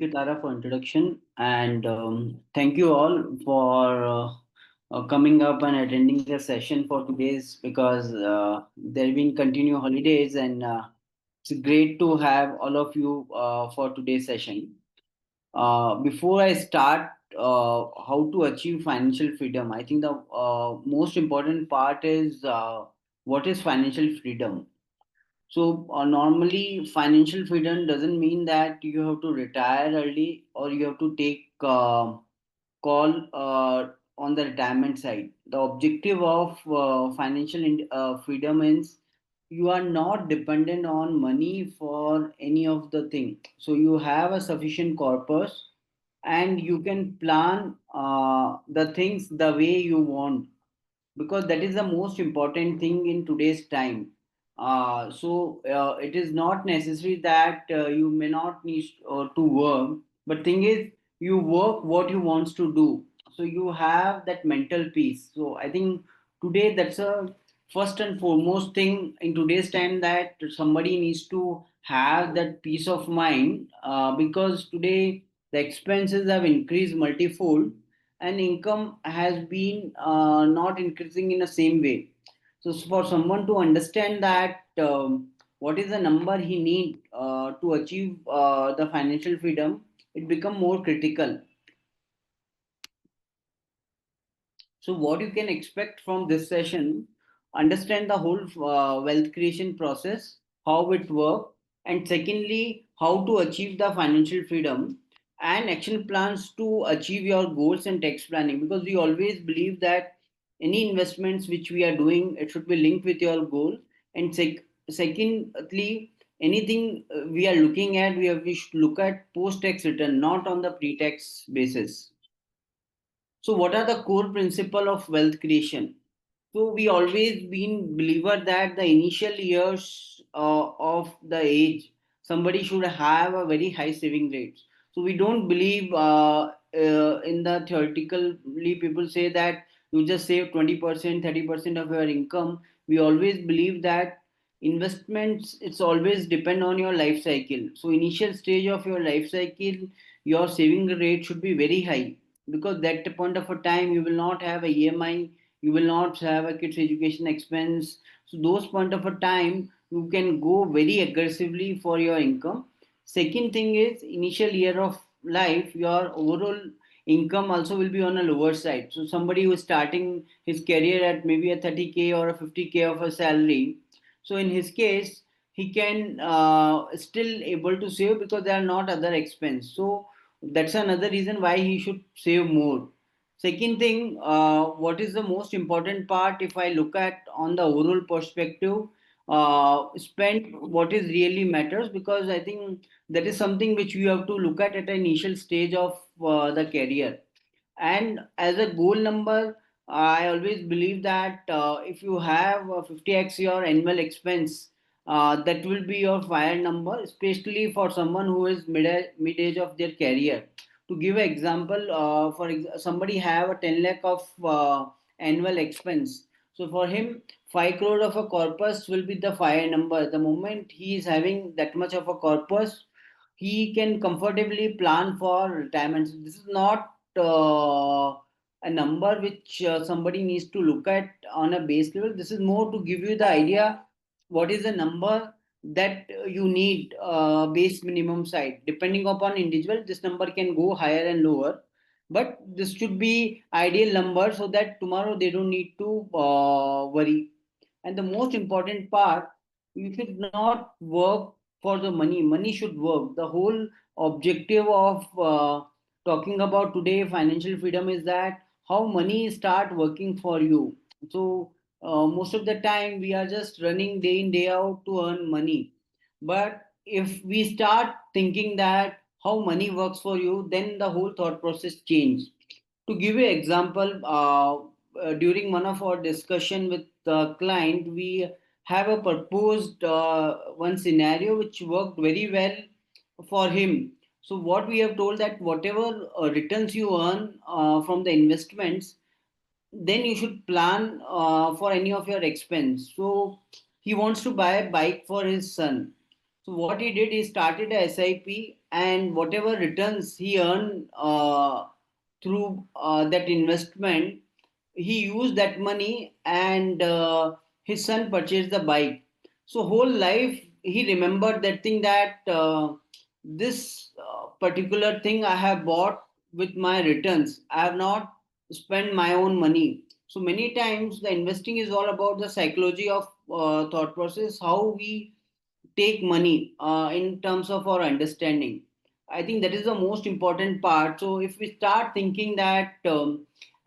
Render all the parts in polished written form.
Thank you, Tara, for introduction, and thank you all for coming up and attending the session for today's because there have been continued holidays, and it's great to have all of you for today's session. Before I start, how to achieve financial freedom, I think the most important part is what is financial freedom. So, normally, financial freedom doesn't mean that you have to retire early or you have to take call on the retirement side. The objective of freedom is you are not dependent on money for any of the thing. So, you have a sufficient corpus and you can plan the things the way you want, because that is the most important thing in today's time. It is not necessary that you may not need to work, but thing is you work what you wants to do, so you have that mental peace. So I think today that's a first and foremost thing in today's time, that somebody needs to have that peace of mind, because today the expenses have increased multifold and income has been not increasing in the same way. So for someone to understand that what is the number he need to achieve the financial freedom, it become more critical. So, what you can expect from this session, understand the whole wealth creation process, how it works, and secondly, how to achieve the financial freedom and action plans to achieve your goals and tax planning. Because we always believe that any investments which we are doing, it should be linked with your goal. And secondly, anything we are looking at, we should look at post tax return, not on the pre tax basis. So, what are the core principle of wealth creation? So, we always been believer that the initial years of the age, somebody should have a very high saving rates. So, we don't believe in the theoretically people say that you just save 20%, 30% of your income. We always believe that investments, it's always depend on your life cycle. So, initial stage of your life cycle, your saving rate should be very high, because that point of a time you will not have a EMI, you will not have a kids education expense. So those point of a time you can go very aggressively for your income. Second thing is initial year of life, your overall income also will be on a lower side. So somebody who is starting his career at maybe a 30K or a 50K of a salary, so in his case he can still able to save because there are not other expense. So that's another reason why he should save more. Second thing, what is the most important part if I look at on the overall perspective, spend what is really matters, because I think that is something which we have to look at an initial stage of the career. And as a goal number, I always believe that if you have 50x your annual expense, that will be your fire number, especially for someone who is mid age of their career. To give an example, somebody have a 10 lakh of annual expense. So for him, 5 crore of a corpus will be the fire number. The moment he is having that much of a corpus, he can comfortably plan for retirement. So this is not a number which somebody needs to look at on a base level. This is more to give you the idea what is the number that you need base minimum side. Depending upon individual, this number can go higher and lower. But this should be ideal number so that tomorrow they don't need to worry. And the most important part, you should not work for the money. Money should work. The whole objective of talking about today financial freedom is that how money start working for you. So most of the time we are just running day in day out to earn money. But if we start thinking that how money works for you, then the whole thought process change. To give you an example, during one of our discussion with the client, we have a proposed one scenario which worked very well for him. So what we have told that whatever returns you earn from the investments, then you should plan for any of your expense. So he wants to buy a bike for his son. So what he did, he started a SIP, and whatever returns he earned through that investment, he used that money, and his son purchased the bike. So whole life he remembered that thing, that this particular thing I have bought with my returns. I have not spent my own money. So many times the investing is all about the psychology of thought process, how we take money in terms of our understanding. I think that is the most important part. So if we start thinking that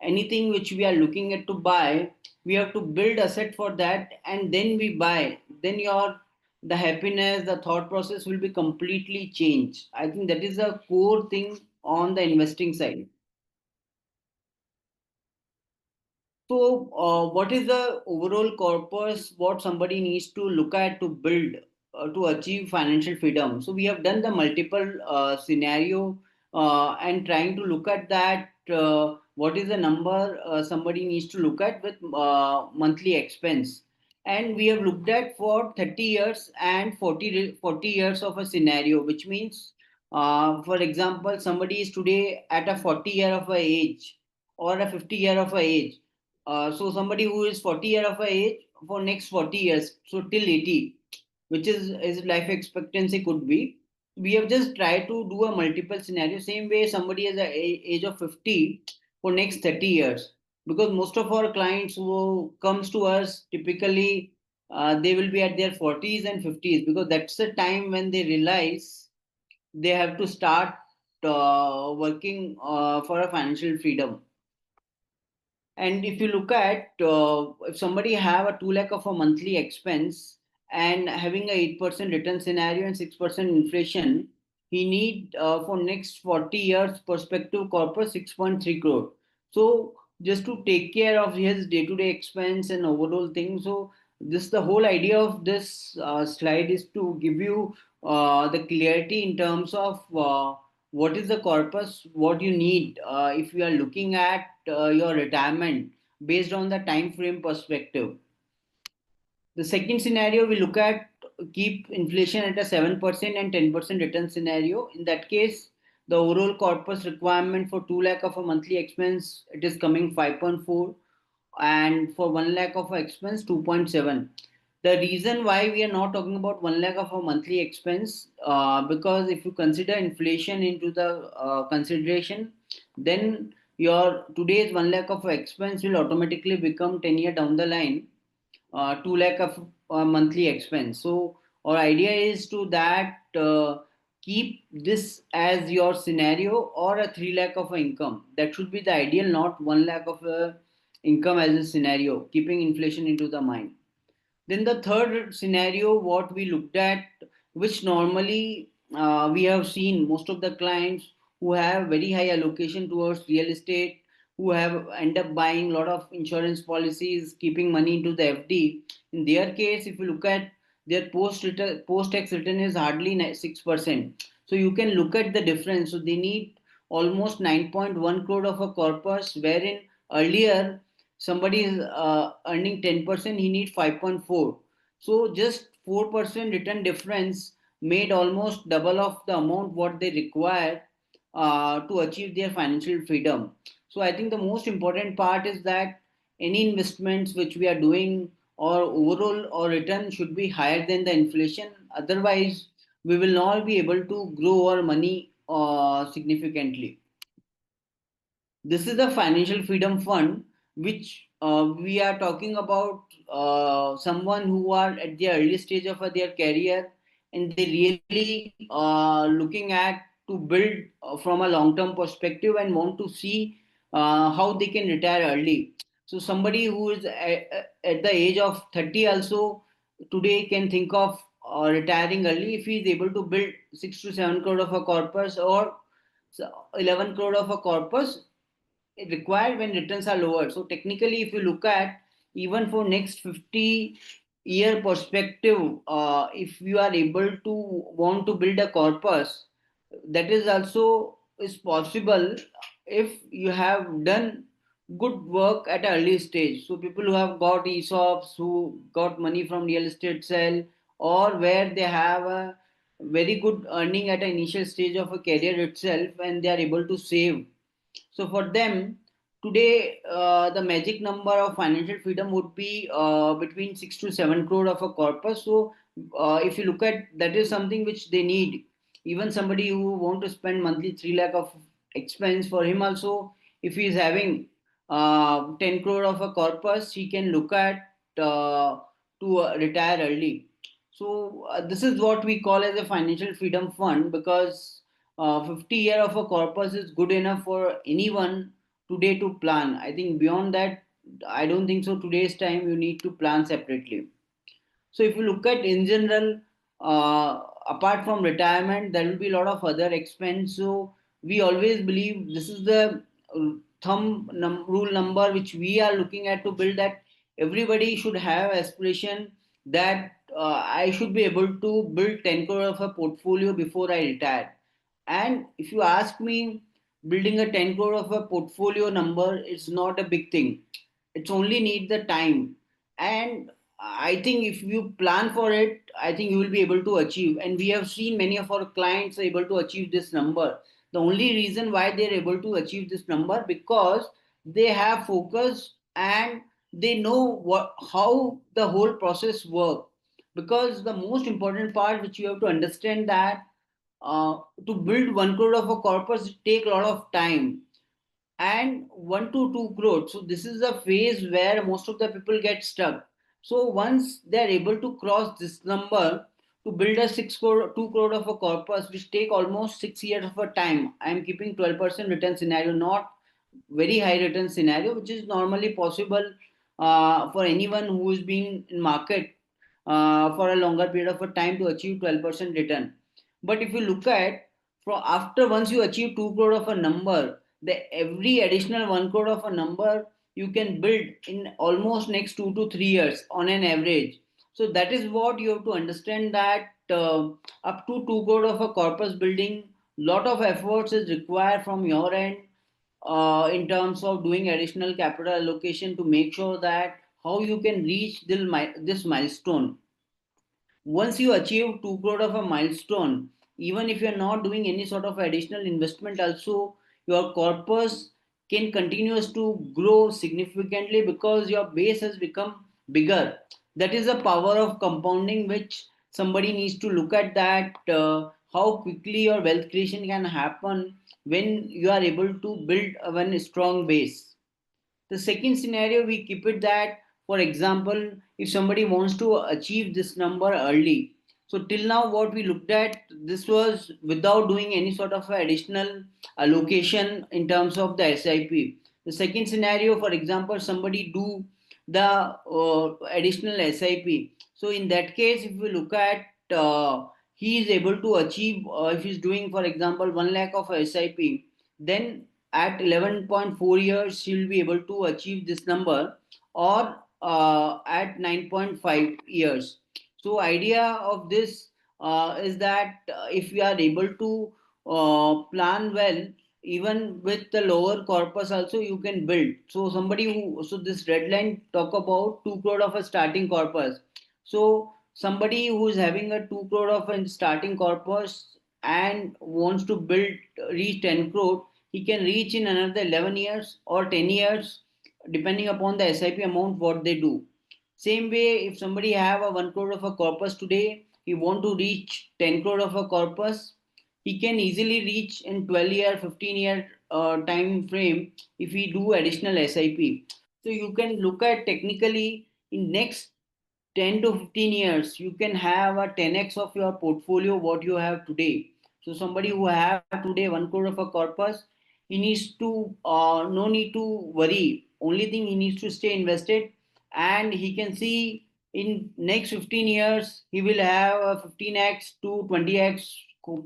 anything which we are looking at to buy, we have to build asset for that, and then we buy. Then your the happiness, the thought process will be completely changed. I think that is a core thing on the investing side. So, what is the overall corpus? What somebody needs to look at to build to achieve financial freedom? So, we have done the multiple scenario and trying to look at that. What is the number somebody needs to look at with monthly expense? And we have looked at for 30 years and 40 years of a scenario, which means, for example, somebody is today at a 40-year of a age or a 50-year of a age. So somebody who is 40 year of age for next 40 years, so till 80, which is his life expectancy could be. We have just tried to do a multiple scenario. Same way somebody is at age of 50 for next 30 years. Because most of our clients who comes to us typically they will be at their 40s and 50s, because that's the time when they realize they have to start working for a financial freedom. And if you look at if somebody have a 2 lakh of a monthly expense and having a 8% return scenario and 6% inflation, he need for next 40 years perspective corpus 6.3 crore. So just to take care of his day-to-day expense and overall thing. So this the whole idea of this slide is to give you the clarity in terms of what is the corpus, what you need if you are looking at your retirement based on the time frame perspective. The second scenario we look at, keep inflation at a 7% and 10% return scenario. In that case, the overall corpus requirement for 2 lakh of a monthly expense, it is coming 5.4, and for 1 lakh of a expense 2.7. The reason why we are not talking about 1 lakh of a monthly expense, because if you consider inflation into the consideration, then your today's 1 lakh of expense will automatically become 10 year down the line 2 lakh of monthly expense. So our idea is to that keep this as your scenario, or a 3 lakh of income. That should be the ideal, not 1 lakh of income as a scenario, keeping inflation into the mind. Then the third scenario, what we looked at, which normally we have seen most of the clients who have very high allocation towards real estate, who have end up buying a lot of insurance policies, keeping money into the FD. In their case, if you look at their post tax return is hardly 6%. So you can look at the difference. So they need almost 9.1 crore of a corpus, wherein earlier somebody is earning 10%, he needs 5.4. So just 4% return difference made almost double of the amount what they require to achieve their financial freedom. So I think the most important part is that any investments which we are doing, or overall or return should be higher than the inflation. Otherwise, we will not be able to grow our money significantly. This is the financial freedom fund, which we are talking about someone who are at the early stage of their career, and they really looking at to build from a long term perspective and want to see how they can retire early. So somebody who is at the age of 30 also today can think of retiring early if he is able to build 6 to 7 crore of a corpus, or 11 crore of a corpus required when returns are lower. So technically, if you look at even for next 50-year perspective, if you are able to want to build a corpus, that is also is possible if you have done good work at an early stage. So people who have got ESOPs, who got money from real estate sale, or where they have a very good earning at an initial stage of a career itself, and they are able to save. So for them, today the magic number of financial freedom would be between 6 to 7 crore of a corpus. So if you look at that, is something which they need. Even somebody who want to spend monthly 3 lakh of expense, for him also, if he is having 10 crore of a corpus, he can look at to retire early. So this is what we call as a financial freedom fund, because 50 year of a corpus is good enough for anyone today to plan. I think beyond that, I don't think so. Today's time, you need to plan separately. So if you look at in general, apart from retirement, there will be a lot of other expense. So we always believe this is the rule number which we are looking at to build, that everybody should have aspiration that I should be able to build 10 crore of a portfolio before I retire. And if you ask me, building a 10 crore of a portfolio number is not a big thing. It's only need the time. And I think if you plan for it, I think you will be able to achieve. And we have seen many of our clients are able to achieve this number. The only reason why they're able to achieve this number, because they have focus and they know what how the whole process work. Because the most important part which you have to understand, that to build 1 crore of a corpus take a lot of time, and 1 to 2 crore. So this is a phase where most of the people get stuck. So once they are able to cross this number, to build a 6 crore, 2 crore of a corpus, which take almost 6 years of a time. I am keeping 12% return scenario, not very high return scenario, which is normally possible for anyone who is being in market for a longer period of a time to achieve 12% return. But if you look at, from after once you achieve 2 crore of a number, the every additional 1 crore of a number you can build in almost next 2 to 3 years on an average. So that is what you have to understand, that up to 2 crore of a corpus building, lot of efforts is required from your end in terms of doing additional capital allocation to make sure that how you can reach this milestone. Once you achieve 2 crore of a milestone, even if you're not doing any sort of additional investment also, your corpus can continues to grow significantly because your base has become bigger. That is the power of compounding, which somebody needs to look at, that how quickly your wealth creation can happen when you are able to build a one strong base. The second scenario, we keep it that, for example, if somebody wants to achieve this number early. So till now, what we looked at, this was without doing any sort of additional allocation in terms of the SIP. The second scenario, for example, somebody do the additional SIP. So in that case, if we look at, he is able to achieve, if he's doing, for example, 1 lakh of SIP, then at 11.4 years he'll be able to achieve this number, or at 9.5 years. So idea of this is that if we are able to plan well, even with the lower corpus also you can build. So somebody who, so this red line talk about 2 crore of a starting corpus. So somebody who is having a 2 crore of a starting corpus and wants to build, reach 10 crore, he can reach in another 11 years or 10 years, depending upon the SIP amount what they do. Same way, if somebody have a 1 crore of a corpus today, he want to reach 10 crore of a corpus, he can easily reach in 12-year, 15-year time frame if we do additional SIP. So you can look at technically in next 10 to 15 years, you can have a 10x of your portfolio what you have today. So somebody who have today 1 crore of a corpus, he needs to no need to worry. Only thing, he needs to stay invested, and he can see in next 15 years he will have a 15x to 20x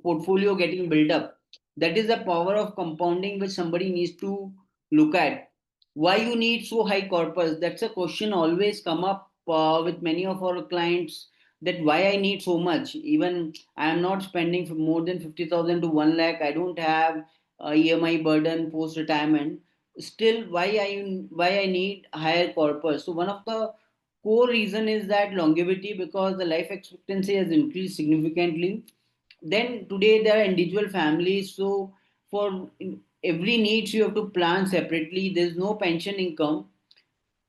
portfolio getting built up. That is the power of compounding which somebody needs to look at. Why you need so high corpus? That's a question always come up with many of our clients, that why I need so much. Even I am not spending for more than 50,000 to 1 lakh. I don't have EMI burden post retirement. Still, why I need higher corpus? So one of the core reason is that longevity, because the life expectancy has increased significantly, Then today there are individual families, so for every needs you have to plan separately. There's no pension income.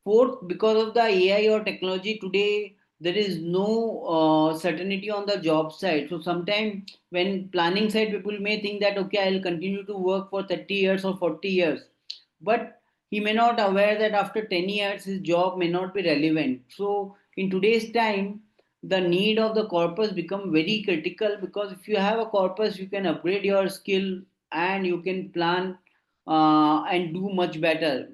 Fourth, because of the AI or technology today, there is no certainty on the job side. So sometimes when planning side, people may think that okay, I'll continue to work for 30 years or 40 years, but he may not aware that after 10 years his job may not be relevant. So in today's time, the need of the corpus become very critical, because if you have a corpus, you can upgrade your skill and you can plan and do much better.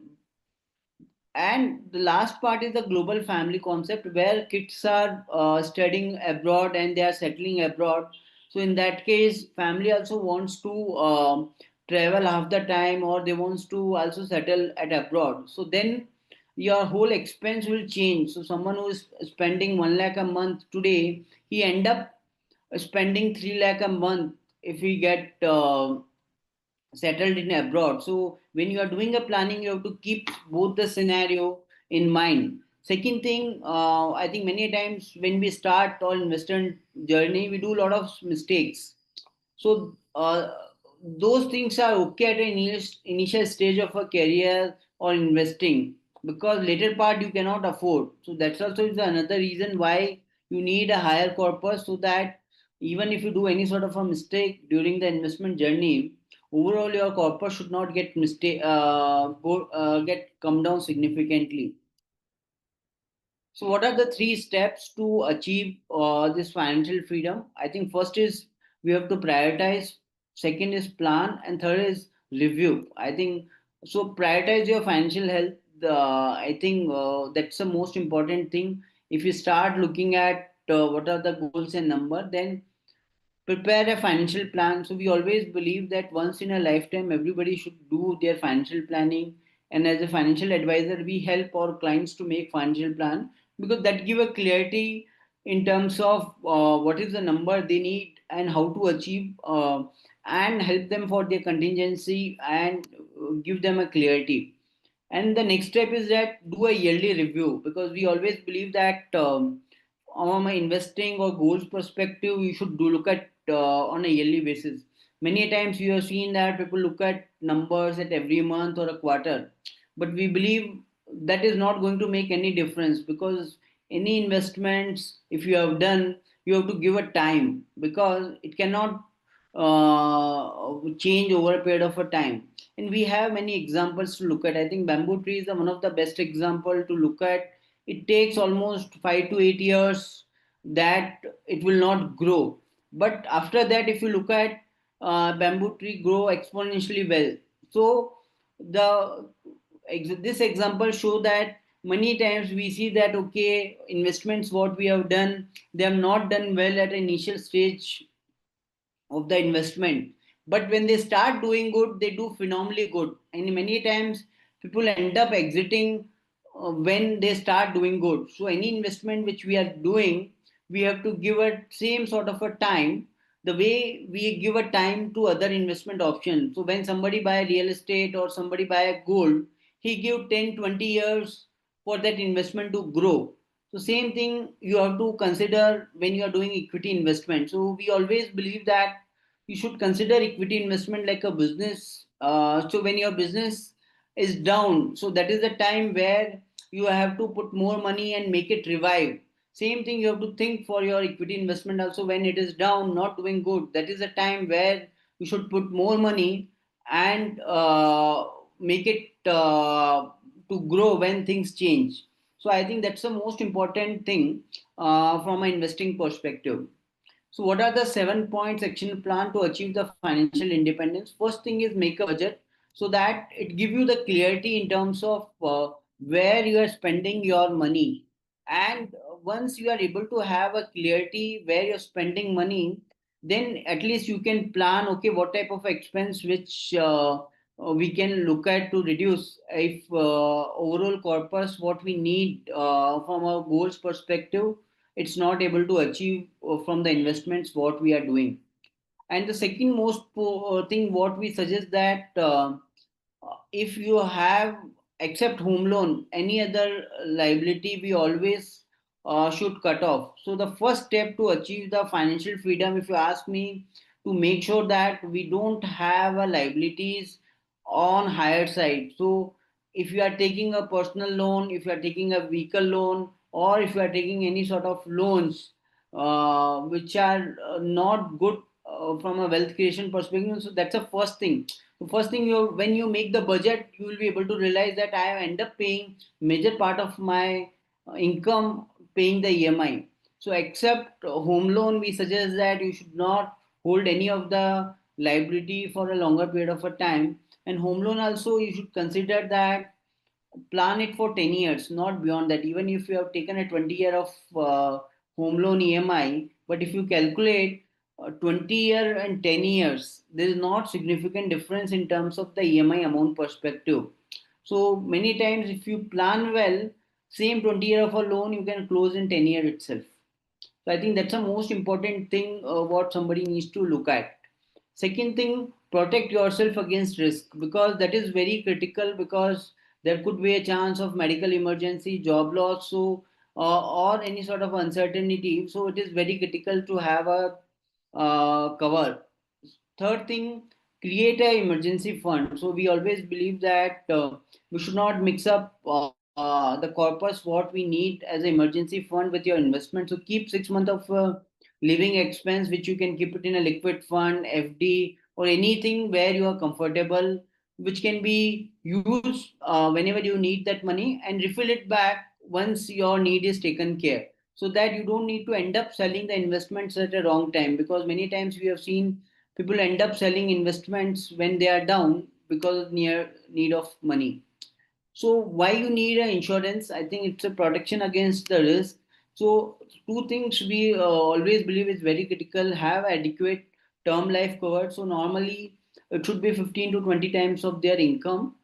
And the last part is the global family concept, where kids are studying abroad and they are settling abroad. So in that case, family also wants to travel half the time, or they wants to also settle at abroad. So then your whole expense will change. So someone who is spending 1 lakh a month today, he end up spending 3 lakh a month if he get settled in abroad. So when you are doing a planning, you have to keep both the scenario in mind. Second thing, I think many times when we start our investment journey, we do a lot of mistakes. So those things are okay at an initial stage of a career or investing, because later part you cannot afford. So that's also is another reason why you need a higher corpus, so that even if you do any sort of a mistake during the investment journey, overall your corpus should not get come down significantly. So, what are the three steps to achieve this financial freedom? I think first is we have to prioritize, second is plan, and third is review. I think so. Prioritize your financial health. I think that's the most important thing. If you start looking at what are the goals and number, then prepare a financial plan. So we always believe that once in a lifetime everybody should do their financial planning, and as a financial advisor we help our clients to make financial plan, because that give a clarity in terms of what is the number they need and how to achieve, and help them for their contingency, and give them a clarity. And the next step is that do a yearly review, because we always believe that from an investing or goals perspective, you should do look at on a yearly basis. Many times you have seen that people look at numbers at every month or a quarter, but we believe that is not going to make any difference, because any investments if you have done, you have to give a time, because it cannot change over a period of a time. And we have many examples to look at. I think bamboo tree is one of the best example to look at. It takes almost 5 to 8 years that it will not grow, but after that if you look at bamboo tree grow exponentially well. So the this example show that many times we see that okay, investments what we have done, they have not done well at initial stage of the investment, but when they start doing good, they do phenomenally good. And many times people end up exiting when they start doing good. So any investment which we are doing, we have to give a same sort of a time, the way we give a time to other investment options. So when somebody buy real estate or somebody buy a gold, he give 10-20 years for that investment to grow. So same thing you have to consider when you are doing equity investment. So we always believe that you should consider equity investment like a business. So when your business is down, so that is the time where you have to put more money and make it revive. Same thing you have to think for your equity investment also. When it is down, not doing good, that is the time where you should put more money and make it to grow when things change. So I think that's the most important thing from an investing perspective. So, what are the 7 points action plan to achieve the financial independence? First thing is make a budget, so that it give you the clarity in terms of where you are spending your money. And once you are able to have a clarity where you're spending money, then at least you can plan okay, what type of expense which we can look at to reduce if overall corpus what we need from our goals perspective, it's not able to achieve from the investments what we are doing. And the second most thing what we suggest that if you have, except home loan, any other liability, we always should cut off. So the first step to achieve the financial freedom, if you ask me, to make sure that we don't have liabilities on higher side. So if you are taking a personal loan, if you are taking a vehicle loan, or if you are taking any sort of loans which are not good from a wealth creation perspective, so that's the first thing. The first thing, you when you make the budget, you will be able to realize that I end up paying major part of my income paying the EMI. So except home loan, we suggest that you should not hold any of the liability for a longer period of a time. And home loan also, you should consider that plan it for 10 years, not beyond that. Even if you have taken a 20-year of home loan EMI, but if you calculate 20 year and 10 years, there is not significant difference in terms of the EMI amount perspective. So many times if you plan well, same 20-year of a loan you can close in 10 year itself. So I think that's the most important thing what somebody needs to look at. Second thing, protect yourself against risk, because that is very critical, because there could be a chance of medical emergency, job loss, so or any sort of uncertainty. So it is very critical to have a cover. Third thing, create a emergency fund. So we always believe that we should not mix up the corpus what we need as an emergency fund with your investment. So keep 6 months of living expense, which you can keep it in a liquid fund, FD, or anything where you are comfortable, which can be used whenever you need that money, and refill it back once your need is taken care, so that you don't need to end up selling the investments at a wrong time. Because many times we have seen people end up selling investments when they are down because of near need of money. So why you need an insurance? I think it's a protection against the risk. So two things we always believe is very critical: have adequate term life cover. So normally it should be 15 to 20 times of their income,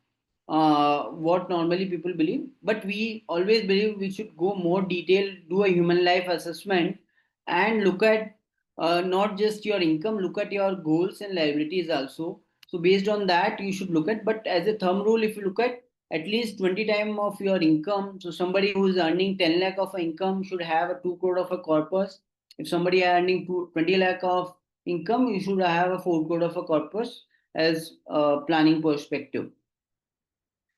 what normally people believe. But we always believe we should go more detailed, do a human life assessment, and look at not just your income, look at your goals and liabilities also. So based on that, you should look at. But as a thumb rule, if you look at least 20 time of your income. So somebody who is earning 10 lakh of income should have a 2 crore of a corpus. If somebody are earning 20 lakh of income, you should have a 4 crore of a corpus as a planning perspective.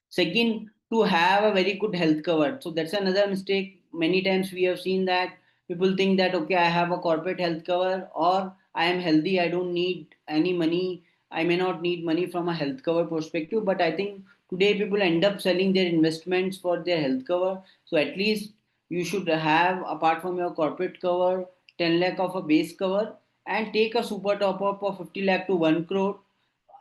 Second, to have a very good health cover. So that's another mistake. Many times we have seen that people think that, okay, I have a corporate health cover, or I am healthy, I don't need any money. I may not need money from a health cover perspective. But I think today people end up selling their investments for their health cover. So at least you should have, apart from your corporate cover, 10 lakh of a base cover, and take a super top up of 50 lakh to 1 crore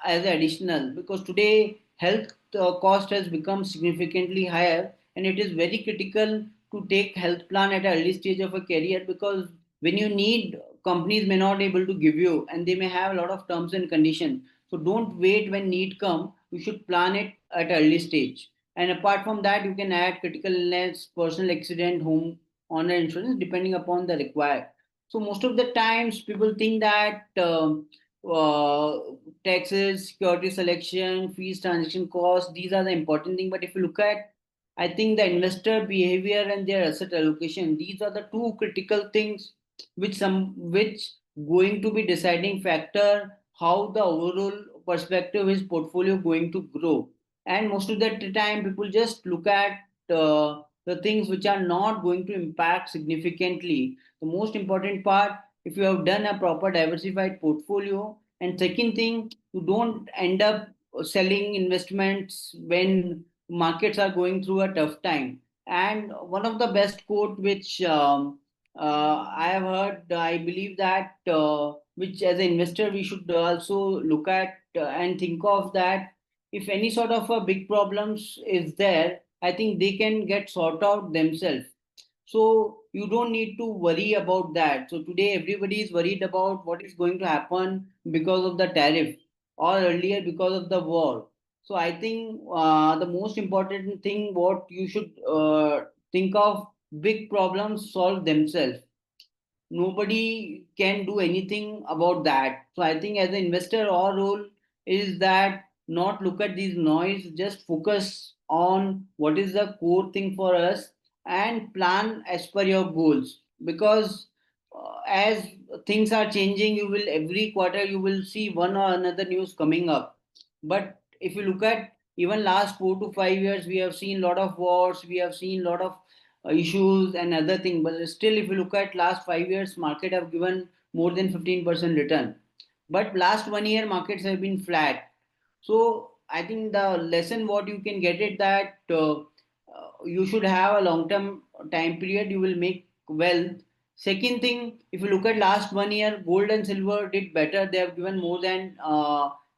as additional, because today health cost has become significantly higher, and it is very critical to take health plan at an early stage of a career. Because when you need, companies may not able to give you, and they may have a lot of terms and conditions. So don't wait when need come, you should plan it at early stage. And apart from that, you can add critical illness, personal accident, home owner insurance, depending upon the required. So most of the times people think that uh, taxes, security selection, fees, transaction costs, these are the important thing. But if you look at, I think the investor behavior and their asset allocation, these are the two critical things which going to be deciding factor how the overall perspective is portfolio going to grow. And most of the time people just look at the things which are not going to impact significantly. The most important part, if you have done a proper diversified portfolio. And second thing, you don't end up selling investments when markets are going through a tough time. And one of the best quote which I have heard, I believe that which as an investor we should also look at and think of, that if any sort of a big problems is there, I think they can get sorted out themselves. So you don't need to worry about that. So today everybody is worried about what is going to happen because of the tariff, or earlier because of the war. So I think the most important thing what you should think of, big problems solve themselves. Nobody can do anything about that. So I think as an investor, our role is that not look at these noise, just focus on what is the core thing for us, and plan as per your goals, because as things are changing, you will every quarter you will see one or another news coming up. But if you look at even last 4 to 5 years, we have seen a lot of wars, we have seen a lot of issues and other thing. But still, if you look at last 5 years, market have given more than 15% return. But last 1 year markets have been flat. So I think the lesson what you can get it that you should have a long term time period, you will make wealth. Second thing, if you look at last 1 year, gold and silver did better. They have given more than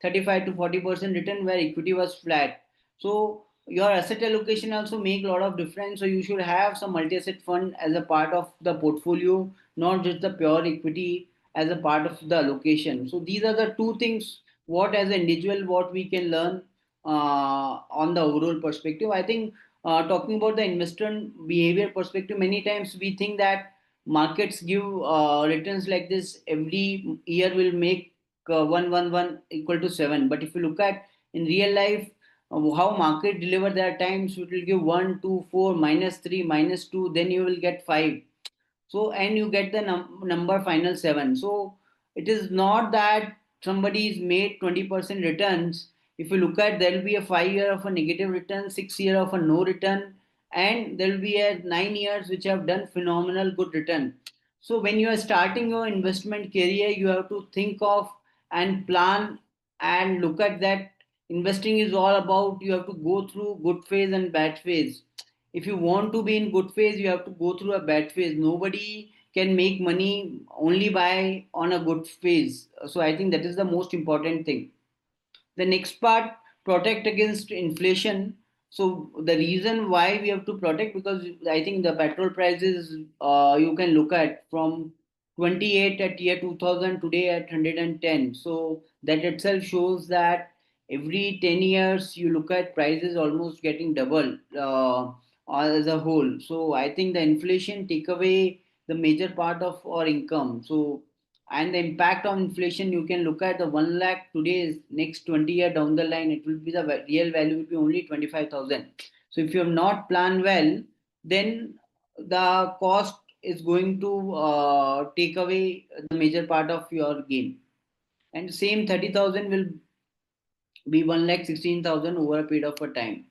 35 to 40% return where equity was flat. So your asset allocation also make a lot of difference. So you should have some multi-asset fund as a part of the portfolio, not just the pure equity as a part of the allocation. So these are the two things what as an individual what we can learn on the overall perspective. I think talking about the investment behavior perspective, many times we think that markets give returns like this every year will make 1 1 1 equal to 7. But if you look at in real life, how market deliver, there are times it will give 1 2 4 -3 -2, then you will get 5. So and you get the number final 7. So it is not that somebody is made 20% returns. If you look at, there will be a 5 year of a negative return, 6 year of a no return, and there will be a 9 years which have done phenomenal good return. So when you are starting your investment career, you have to think of and plan and look at that. Investing is all about, you have to go through good phase and bad phase. If you want to be in good phase, you have to go through a bad phase. Nobody can make money only by on a good phase. So I think that is the most important thing. The next part, protect against inflation. So the reason why we have to protect, because I think the petrol prices, you can look at from 28 at year 2000, today at 110. So that itself shows that every 10 years you look at prices almost getting double as a whole. So I think the inflation take away the major part of our income. So and the impact of inflation, you can look at the 1 lakh today is next 20 year down the line, it will be the real value will be only 25,000. So if you have not planned well, then the cost is going to take away the major part of your gain. And same 30,000 will be 1 lakh 16,000 over a period of a time.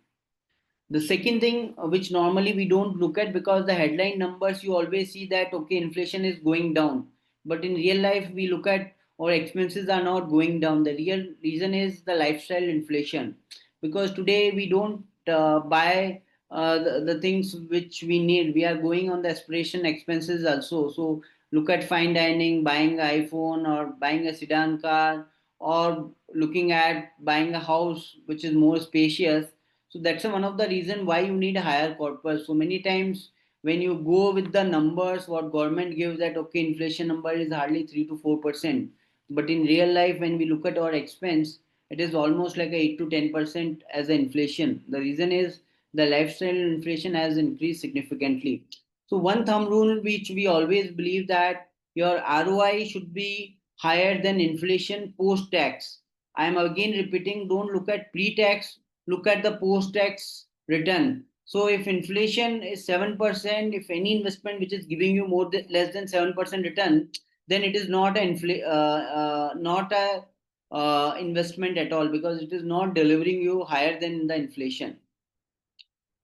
The second thing, which normally we don't look at, because the headline numbers you always see that okay, inflation is going down, but in real life we look at our expenses are not going down. The real reason is the lifestyle inflation, because today we don't buy the things which we need. We are going on the aspiration expenses also. So look at fine dining, buying an iPhone or buying a sedan car, or looking at buying a house which is more spacious. So that's one of the reason why you need a higher corpus. So many times when you go with the numbers, what government gives that okay, inflation number is hardly 3 to 4%. But in real life, when we look at our expense, it is almost like a 8 to 10% as an inflation. The reason is the lifestyle inflation has increased significantly. So one thumb rule which we always believe that your ROI should be higher than inflation post tax. I am again repeating, don't look at pre tax, look at the post tax return. So if inflation is 7%, if any investment which is giving you more than less than 7% return, then it is not not a investment at all, because it is not delivering you higher than the inflation.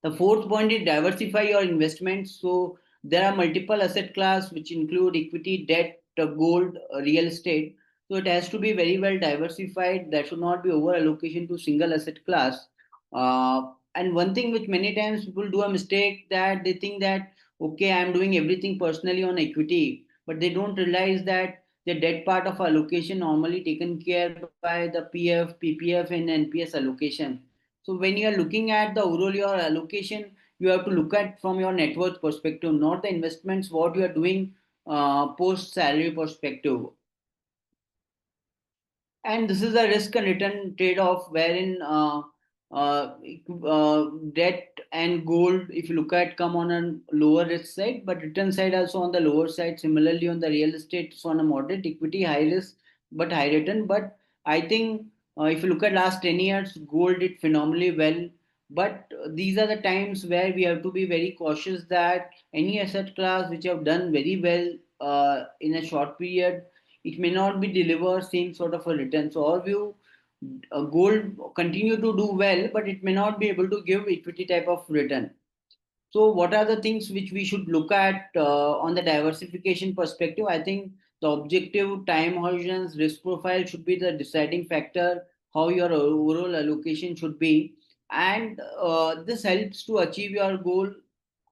The fourth point is diversify your investments. So there are multiple asset class which include equity, debt, gold, real estate. So it has to be very well diversified. There should not be over allocation to single asset class. And one thing which many times people do a mistake, that they think that okay, I am doing everything personally on equity, but they don't realize that the debt part of allocation normally taken care by the PF, PPF, and NPS allocation. So when you are looking at the overall your allocation, you have to look at from your net worth perspective, not the investments what you are doing post salary perspective. And this is a risk and return trade-off wherein uh, debt and gold, if you look at, come on a lower risk side, but return side also on the lower side. Similarly, on the real estate, it's on a moderate equity, high risk but high return. But I think if you look at last 10 years, gold did phenomenally well. But these are the times where we have to be very cautious that any asset class which have done very well in a short period, it may not be deliver same sort of a return. So our view, gold continue to do well, but it may not be able to give equity type of return. So, what are the things which we should look at on the diversification perspective? I think the objective, time horizons, risk profile should be the deciding factor, how your overall allocation should be. And this helps to achieve your goal,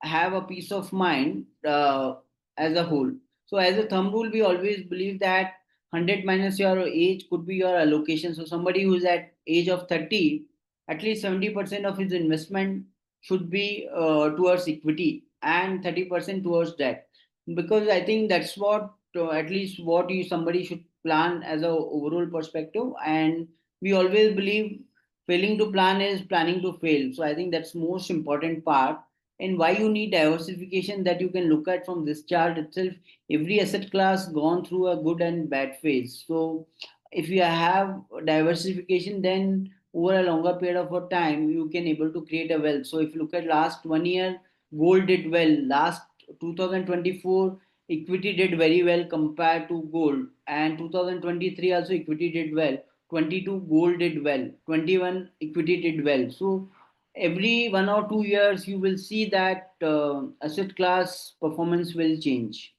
have a peace of mind as a whole. So, as a thumb rule, we always believe that 100 minus your age could be your allocation. So, somebody who is at age of 30, at least 70% of his investment should be towards equity and 30% towards debt, because I think that's what at least what you somebody should plan as a overall perspective. And we always believe failing to plan is planning to fail, so I think that's most important part. And why you need diversification, that you can look at from this chart itself. Every asset class gone through a good and bad phase. So if you have diversification, then over a longer period of a time you can able to create a wealth. So if you look at last 1 year, gold did well. Last 2024, equity did very well compared to gold, and 2023 also equity did well. 22 gold did well, 21 equity did well. So every 1 or 2 years you will see that asset class performance will change.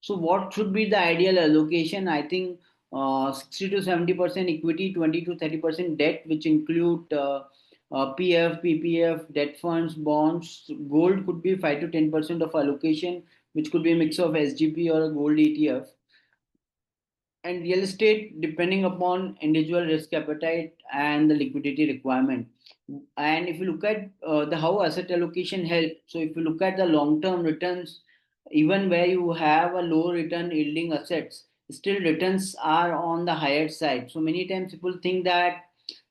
So what should be the ideal allocation? I think 60 to 70% equity, 20 to 30% debt, which include PF, PPF, debt funds, bonds. Gold could be 5 to 10% of allocation, which could be a mix of SGP or a gold ETF. And real estate, depending upon individual risk appetite and the liquidity requirement. And if you look at the how asset allocation help, so if you look at the long term returns, even where you have a low return yielding assets, still returns are on the higher side. So many times people think that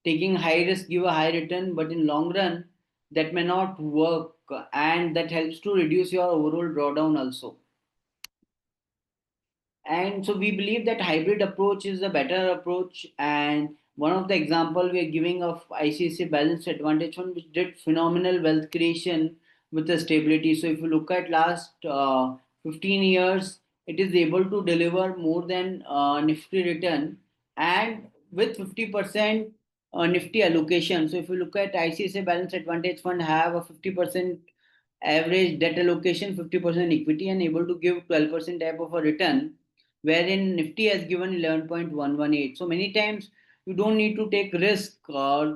taking high risk give a high return, but in long run that may not work, and that helps to reduce your overall drawdown also. And so we believe that hybrid approach is a better approach. And one of the example we are giving of ICICI Balanced Advantage Fund, which did phenomenal wealth creation with the stability. So if you look at last 15 years, it is able to deliver more than Nifty return, and with 50% Nifty allocation. So if you look at ICICI Balanced Advantage Fund have a 50% average debt allocation, 50% equity, and able to give 12% type of a return, wherein Nifty has given 11.118. So many times you don't need to take risk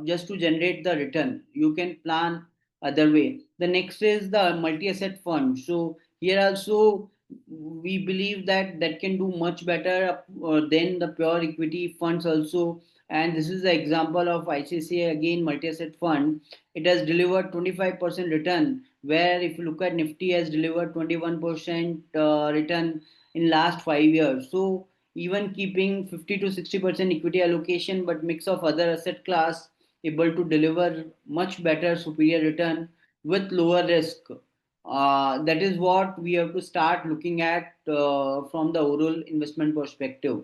just to generate the return. You can plan other way. The next is the multi-asset fund. So here also we believe that that can do much better than the pure equity funds also. And this is the example of ICCA again multi-asset fund. It has delivered 25% return, where if you look at Nifty has delivered 21% return in last 5 years. So even keeping 50 to 60% equity allocation, but mix of other asset class, able to deliver much better superior return with lower risk. That is what we have to start looking at from the overall investment perspective.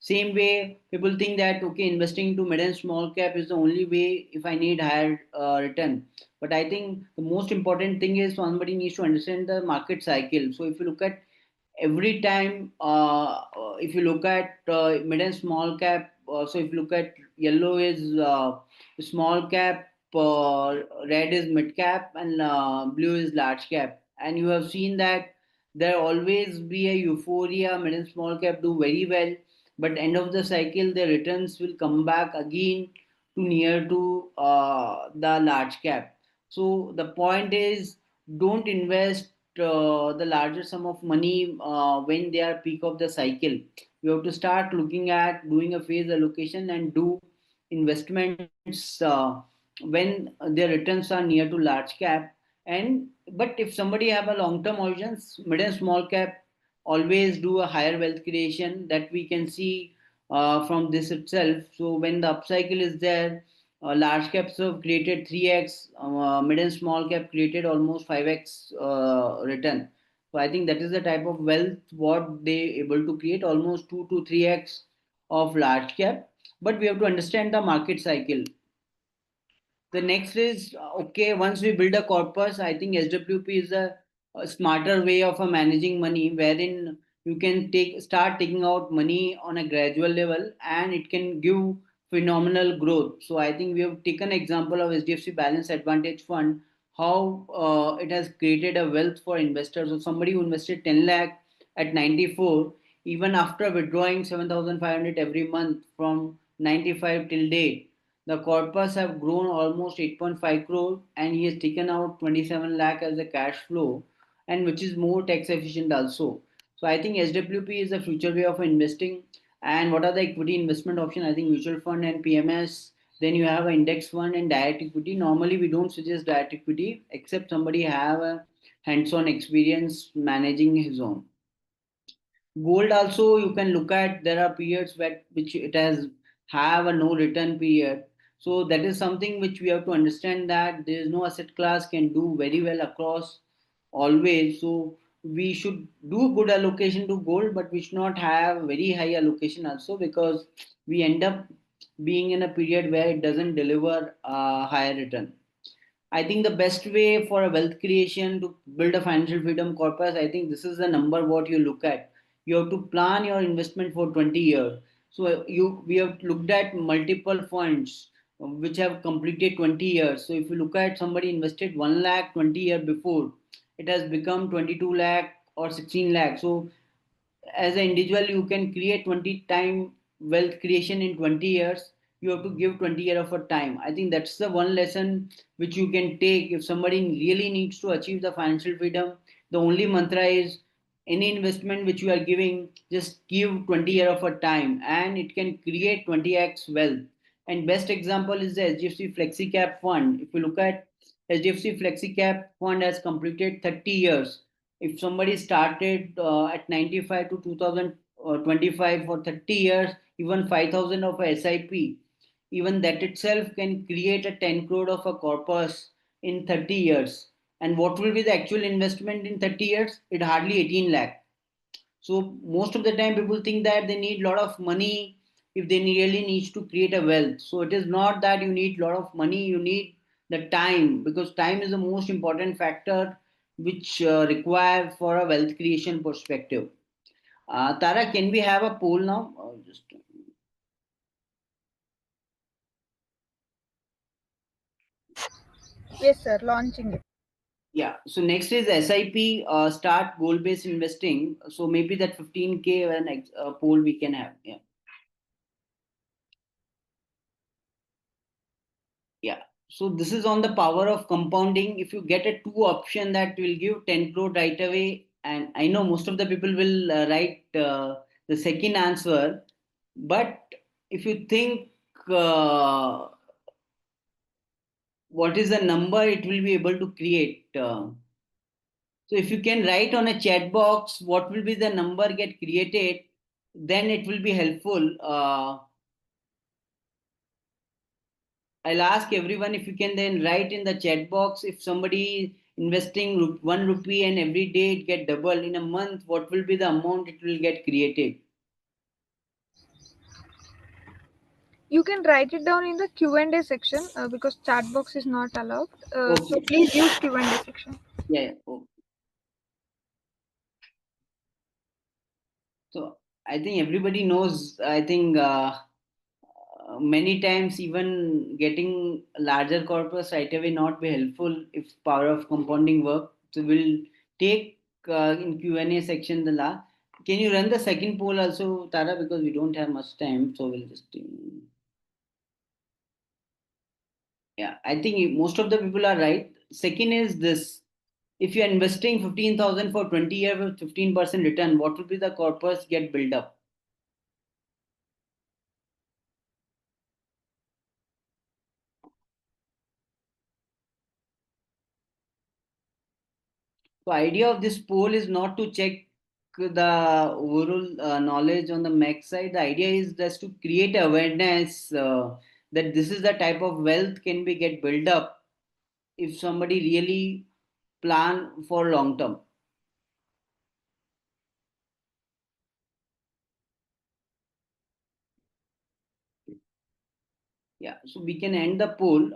Same way, people think that okay, investing into mid and small cap is the only way if I need higher return. But I think the most important thing is somebody needs to understand the market cycle. So if you look at every time, if you look at mid and small cap, so if you look at yellow is small cap, red is mid cap, and blue is large cap. And you have seen that there always be a euphoria, mid and small cap do very well, but end of the cycle the returns will come back again to near to the large cap. So the point is, don't invest the larger sum of money when they are peak of the cycle. You have to start looking at doing a phase allocation and do investments when their returns are near to large cap. And but if somebody have a long term horizons, mid and small cap always do a higher wealth creation, that we can see from this itself. So when the upcycle is there, large caps have created 3x, mid and small cap created almost 5x return. So I think that is the type of wealth what they able to create, almost 2 to 3x of large cap. But we have to understand the market cycle. The next is okay, once we build a corpus, I think SWP is a smarter way of managing money, wherein you can start taking out money on a gradual level and it can give phenomenal growth. So I think we have taken example of HDFC Balance Advantage Fund, how it has created a wealth for investors. So somebody who invested 10 lakh at 94, even after withdrawing 7,500 every month from 95 till date, the corpus have grown almost 8.5 crore and he has taken out 27 lakh as a cash flow, and which is more tax efficient also. So I think SWP is the future way of investing. And what are the equity investment options? I think mutual fund and PMS. Then you have an index fund and direct equity. Normally we don't suggest direct equity except somebody have a hands-on experience managing his own. Gold also you can look at. There are periods which it has have a no return period. So that is something which we have to understand, that there is no asset class can do very well across always. So we should do good allocation to gold, but we should not have very high allocation also, because we end up being in a period where it doesn't deliver a higher return. I think the best way for a wealth creation to build a financial freedom corpus, I think this is the number what you look at. You have to plan your investment for 20 years. So we have looked at multiple funds which have completed 20 years. So if you look at somebody invested 1 lakh 20 years before, it has become 22 lakh or 16 lakh. So as an individual you can create 20 time wealth creation in 20 years. You have to give 20 years of a time. I think that's the one lesson which you can take. If somebody really needs to achieve the financial freedom, the only mantra is any investment which you are giving, just give 20 years of a time and it can create 20x wealth. And best example is the HDFC Flexi Cap Fund. If you look at HDFC Flexi Cap Fund has completed 30 years. If somebody started at 95 to 2025 for 30 years, even 5,000 of a SIP, even that itself can create a 10 crore of a corpus in 30 years. And what will be the actual investment in 30 years? It hardly 18 lakh. So most of the time people think that they need a lot of money if they really need to create a wealth. So it is not that you need a lot of money, you need the time, because time is the most important factor which require for a wealth creation perspective. Tara, can we have a poll now? Just Yes, sir. Launching it. yeah. So next is SIP. Start goal based investing. So maybe that 15K an poll we can have. Yeah. Yeah. So this is on the power of compounding. If you get a two option that will give 10 crore right away, and I know most of the people will write the second answer, but if you think what is the number it will be able to create. So if you can write on a chat box what will be the number get created, then it will be helpful. I'll ask everyone if you can then write in the chat box, if somebody investing 1 rupee and every day it get double in a month, what will be the amount it will get created? You can write it down in the Q&A section because chat box is not allowed. So Okay. please use Q&A section. Yeah. Yeah. Oh. So I think everybody knows. I think many times even getting larger corpus right away not be helpful if power of compounding work. So we'll take in Q&A section the la. Can you run the second poll also, Tara? Because we don't have much time, so we'll just. Yeah, I think most of the people are right. Second is this: if you are investing 15,000 for 20 years with 15% return, what will be the corpus get built up? So idea of this poll is not to check the overall knowledge on the max side. The idea is just to create awareness that this is the type of wealth can be get built up if somebody really plan for long term. Yeah, so we can end the poll.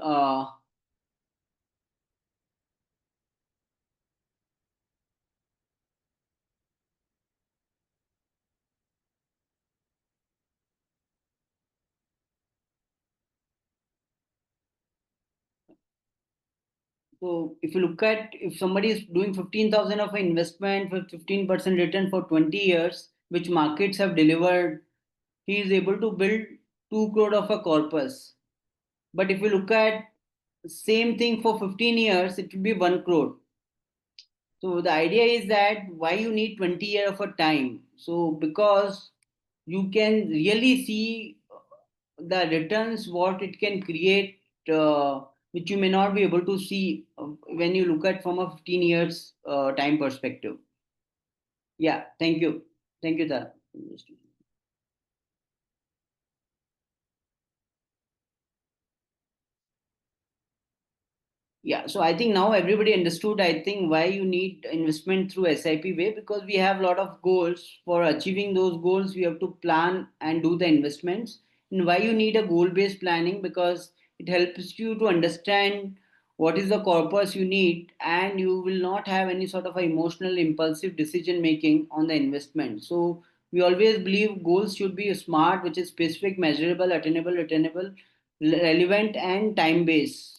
So if you look at, if somebody is doing 15,000 of an investment with 15% return for 20 years, which markets have delivered, he is able to build 2 crore of a corpus. But if you look at same thing for 15 years, it will be 1 crore. So the idea is that why you need 20 years of a time. So because you can really see the returns what it can create, which you may not be able to see when you look at from a 15 years time perspective. Yeah, thank you, Tara. Yeah, so I think now everybody understood, I think, why you need investment through SIP way, because we have a lot of goals. For achieving those goals, we have to plan and do the investments. And why you need a goal based planning, because it helps you to understand what is the corpus you need, and you will not have any sort of a emotional, impulsive decision making on the investment. So we always believe goals should be smart, which is specific, measurable, attainable, relevant, and time based.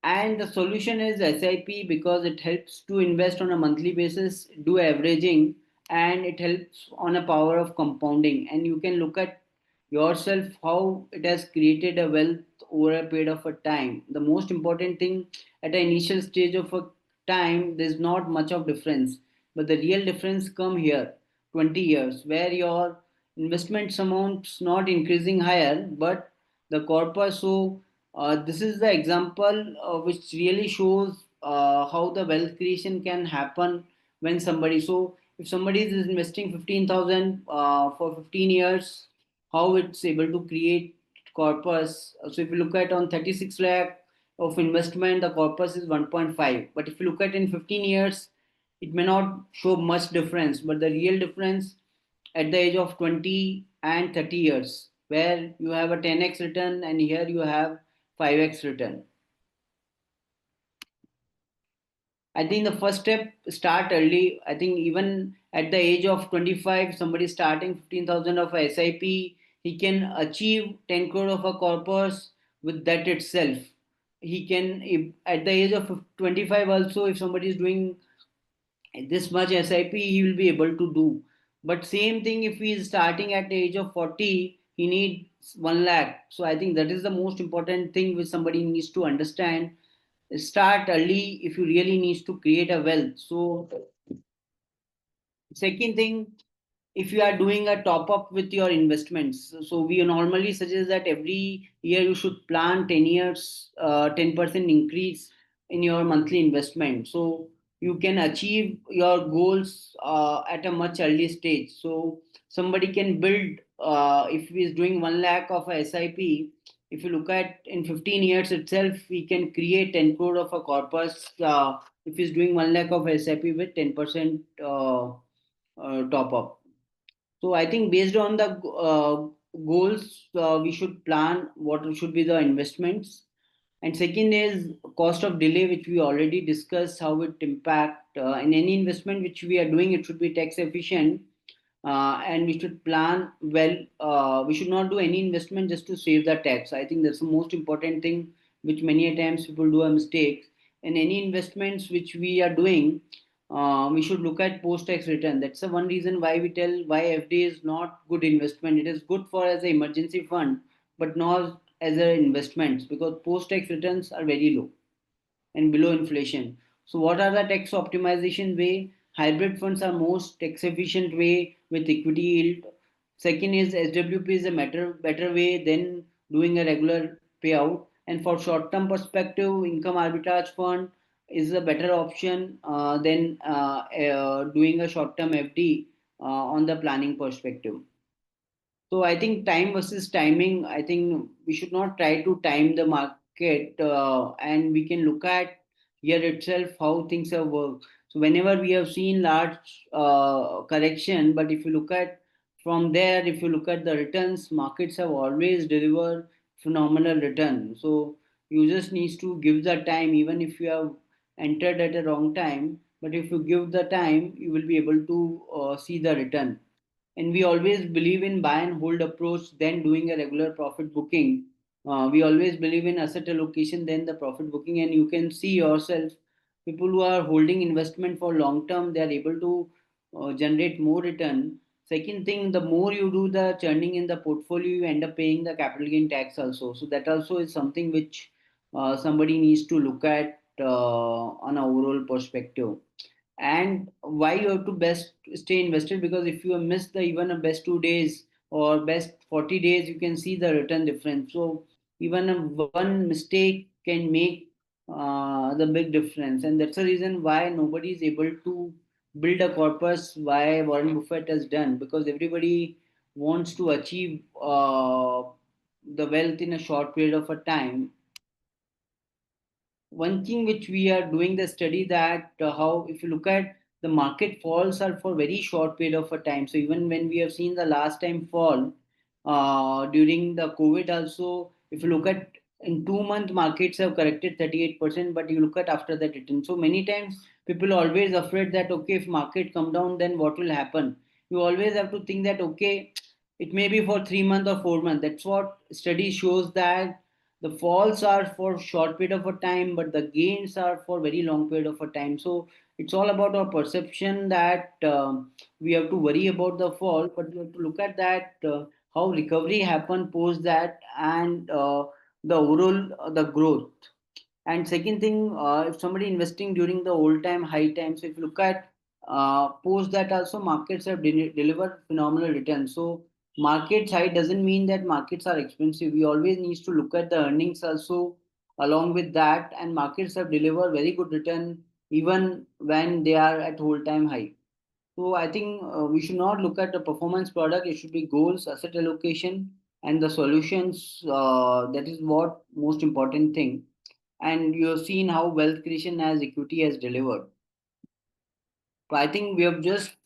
And the solution is SIP, because it helps to invest on a monthly basis, do averaging, and it helps on a power of compounding. And you can look at yourself how it has created a wealth over a period of a time. The most important thing, at an initial stage of a time, there's not much of difference, but the real difference come here, 20 years, where your investments amounts not increasing higher, but the corpus. So this is the example which really shows how the wealth creation can happen when somebody. So if somebody is investing 15,000 for 15 years, how it's able to create corpus. So if you look at on 36 lakh of investment, the corpus is 1.5. But if you look at in 15 years, it may not show much difference. But the real difference at the age of 20 and 30 years, where you have a 10x return and here you have 5x return. I think the first step, start early. I think even at the age of 25, somebody starting 15,000 of a SIP, he can achieve 10 crore of a corpus with that itself. He can, if, at the age of 25 also, if somebody is doing this much SIP, he will be able to do. But same thing, if he is starting at the age of 40, he needs 1 lakh. So I think that is the most important thing which somebody needs to understand. Start early if you really needs to create a wealth. So second thing, if you are doing a top up with your investments, so we normally suggest that every year you should plan 10 years 10% increase in your monthly investment, so you can achieve your goals at a much early stage. So somebody can build, if he is doing 1 lakh of a SIP, if you look at in 15 years itself, he can create 10 crore of a corpus if he's doing 1 lakh of SIP with 10% top up. So I think based on the goals, we should plan what should be the investments. And second is cost of delay, which we already discussed how it impact in any investment which we are doing. It should be tax efficient, and we should plan well. We should not do any investment just to save the tax. I think that's the most important thing, which many a times people do a mistake. In any investments which we are doing, we should look at post-tax return. That's the one reason why we tell why FD is not good investment. It is good for as an emergency fund, but not as an investment, because post-tax returns are very low and below inflation. So what are the tax optimization way? Hybrid funds are most tax efficient way with equity yield. Second is SWP is a better way than doing a regular payout. And for short term perspective, income arbitrage fund is a better option than doing a short term FD on the planning perspective. So I think time versus timing. I think we should not try to time the market, and we can look at here itself how things have worked. So whenever we have seen large correction, but if you look at from there, if you look at the returns, markets have always delivered phenomenal return. So you just needs to give the time, even if you have entered at a wrong time. But if you give the time, you will be able to see the return. And we always believe in buy and hold approach than doing a regular profit booking. We always believe in asset allocation, then the profit booking, and you can see yourself people who are holding investment for long term, they are able to generate more return. Second thing, the more you do the churning in the portfolio, you end up paying the capital gain tax also. So that also is something which somebody needs to look at on an overall perspective. And why you have to best stay invested, because if you miss the even a best 2 days or best 40 days, you can see the return difference. So even a one mistake can make the big difference, and that's the reason why nobody is able to build a corpus why Warren Buffett has done, because everybody wants to achieve the wealth in a short period of a time. One thing which we are doing the study, that how if you look at the market falls are for very short period of a time. So even when we have seen the last time fall during the COVID also, if you look at in 2 month markets have corrected 38%, but you look at after that return. So many times people are always afraid that okay, if market come down then what will happen. You always have to think that okay, it may be for 3 months or 4 months. That's what study shows, that the falls are for short period of a time, but the gains are for very long period of a time. So it's all about our perception, that we have to worry about the fall, but we have to look at that how recovery happen post that, and the overall the growth. And second thing, if somebody investing during the old time high times, so if you look at post that also, markets have delivered phenomenal returns. So markets high doesn't mean that markets are expensive. We always need to look at the earnings also along with that, and markets have delivered very good return even when they are at whole time high. So I think we should not look at the performance product. It should be goals, asset allocation, and the solutions. That is what most important thing. And you have seen how wealth creation as equity has delivered. So I think we have just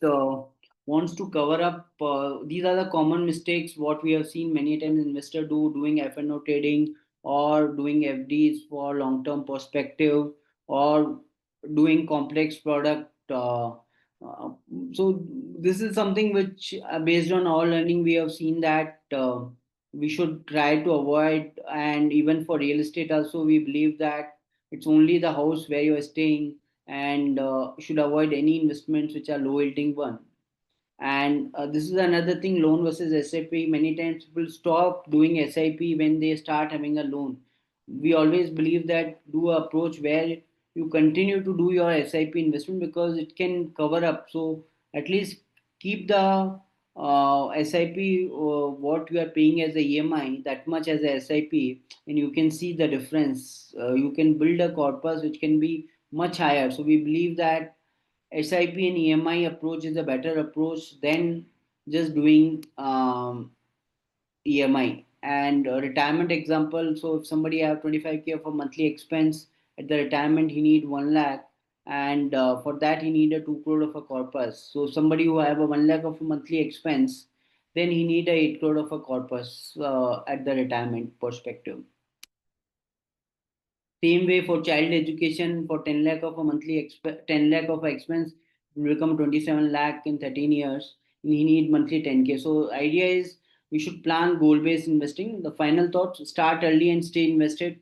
wants to cover up. These are the common mistakes what we have seen many times investor do, doing FNO trading or doing FDs for long term perspective, or doing complex product. Uh, so this is something which, based on our learning, we have seen that we should try to avoid. And even for real estate also, we believe that it's only the house where you are staying, and should avoid any investments which are low yielding one. And this is another thing, loan versus SIP. Many times people stop doing SIP when they start having a loan. We always believe that do a approach where you continue to do your SIP investment, because it can cover up. So at least keep the SIP, what you are paying as a EMI, that much as a SIP, and you can see the difference. You can build a corpus which can be much higher. So we believe that SIP and EMI approach is a better approach than just doing EMI. And retirement example, so if somebody have 25K of a monthly expense, at the retirement he need 1 lakh, and for that he need a 2 crore of a corpus. So somebody who have a 1 lakh of a monthly expense, then he need a 8 crore of a corpus at the retirement perspective. Same way for child education, for 10 lakh of a 10 lakh of a expense will become 27 lakh in 13 years. And he need monthly 10K. So idea is we should plan goal based investing. The final thoughts: start early and stay invested.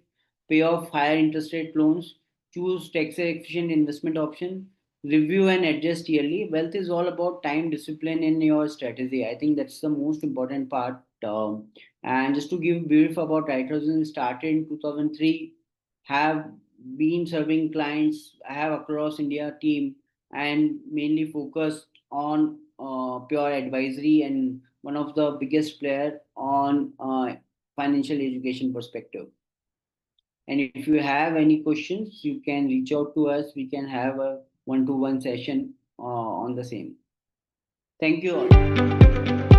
Pay off higher interest rate loans. Choose tax efficient investment option. Review and adjust yearly. Wealth is all about time, discipline, in your strategy. I think that's the most important part. And just to give brief about writers, started in 2003, have been serving clients, I have across India team, and mainly focused on pure advisory, and one of the biggest player on financial education perspective. And if you have any questions, you can reach out to us. We can have a one-to-one session on the same. Thank you all.